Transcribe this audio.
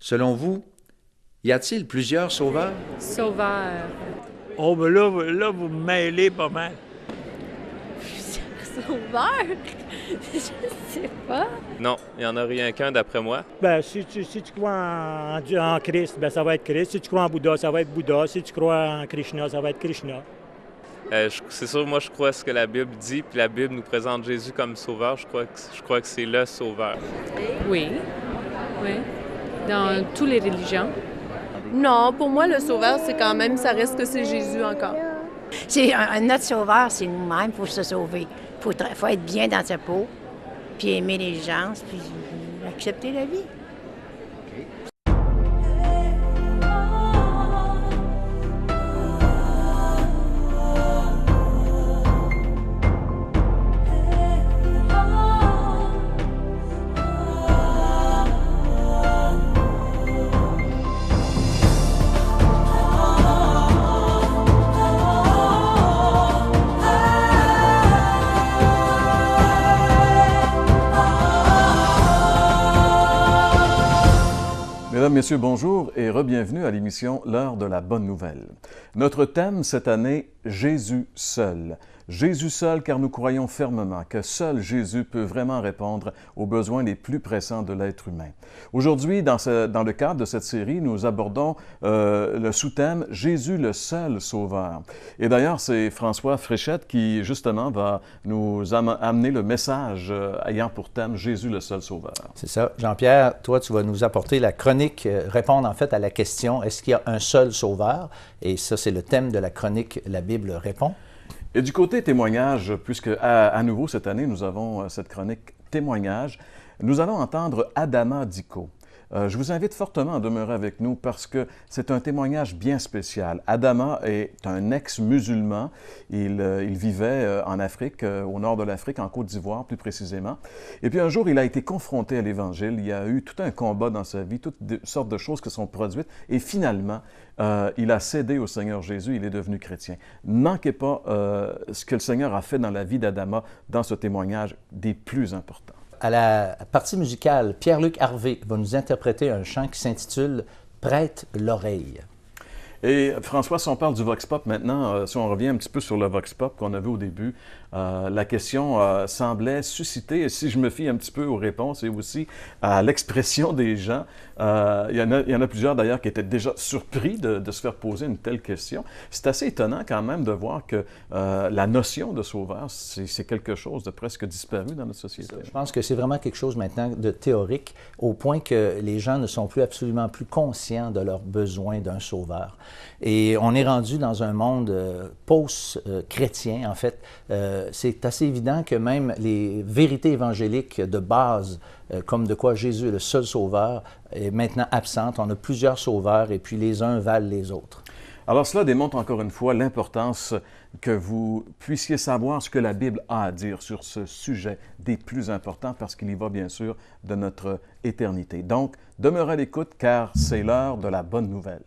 Selon vous, y a-t-il plusieurs sauveurs? Sauveur. Oh, ben là, vous me mêlez pas mal. Sauveur? Je sais pas. Non, il n'y en a rien qu'un d'après moi. Ben, si tu crois en Christ, ben ça va être Christ. Si tu crois en Bouddha, ça va être Bouddha. Si tu crois en Krishna, ça va être Krishna. C'est sûr, moi, je crois ce que la Bible dit, puis la Bible nous présente Jésus comme sauveur. Je crois que c'est le sauveur. Oui. Oui. Dans toutes les religions. Non, pour moi, le sauveur, c'est quand même, ça reste que c'est Jésus encore. C'est notre sauveur, c'est nous-mêmes, il faut se sauver. Il faut être bien dans sa peau, puis aimer les gens, puis accepter la vie. Mesdames, Messieurs, bonjour et re-bienvenue à l'émission L'heure de la bonne nouvelle. Notre thème cette année, Jésus seul. Jésus seul, car nous croyons fermement que seul Jésus peut vraiment répondre aux besoins les plus pressants de l'être humain. Aujourd'hui, dans le cadre de cette série, nous abordons le sous-thème Jésus le seul sauveur. Et d'ailleurs, c'est François Fréchette qui, justement, va nous amener le message ayant pour thème Jésus le seul sauveur. C'est ça. Jean-Pierre, toi, tu vas nous apporter la chronique, répondre en fait à la question, est-ce qu'il y a un seul sauveur? Et ça, c'est le thème de la chronique La Bible répond. Et du côté témoignage, puisque à nouveau cette année, nous avons cette chronique témoignage, nous allons entendre Adama Diko. Je vous invite fortement à demeurer avec nous parce que c'est un témoignage bien spécial. Adama est un ex-musulman. Il vivait en Afrique, au nord de l'Afrique, en Côte d'Ivoire plus précisément. Et puis un jour, il a été confronté à l'Évangile. Il y a eu tout un combat dans sa vie, toutes sortes de choses qui sont produites. Et finalement, il a cédé au Seigneur Jésus, il est devenu chrétien. Ne manquez pas ce que le Seigneur a fait dans la vie d'Adama dans ce témoignage des plus importants. À la partie musicale, Pierre-Luc Harvey va nous interpréter un chant qui s'intitule « Prête l'oreille ». Et François, si on parle du Vox Pop maintenant, si on revient un petit peu sur le Vox Pop qu'on avait au début, la question semblait susciter, et si je me fie un petit peu aux réponses et aussi à l'expression des gens, il y en a plusieurs d'ailleurs qui étaient déjà surpris de se faire poser une telle question. C'est assez étonnant quand même de voir que la notion de sauveur, c'est quelque chose de presque disparu dans notre société. Je pense que c'est vraiment quelque chose maintenant de théorique, au point que les gens ne sont plus absolument plus conscients de leur besoin d'un sauveur. Et on est rendu dans un monde post-chrétien, en fait. C'est assez évident que même les vérités évangéliques de base, comme de quoi Jésus est le seul sauveur, est maintenant absente. On a plusieurs sauveurs et puis les uns valent les autres. Alors cela démontre encore une fois l'importance que vous puissiez savoir ce que la Bible a à dire sur ce sujet des plus importants parce qu'il y va bien sûr de notre éternité. Donc, demeurez à l'écoute car c'est l'heure de la bonne nouvelle.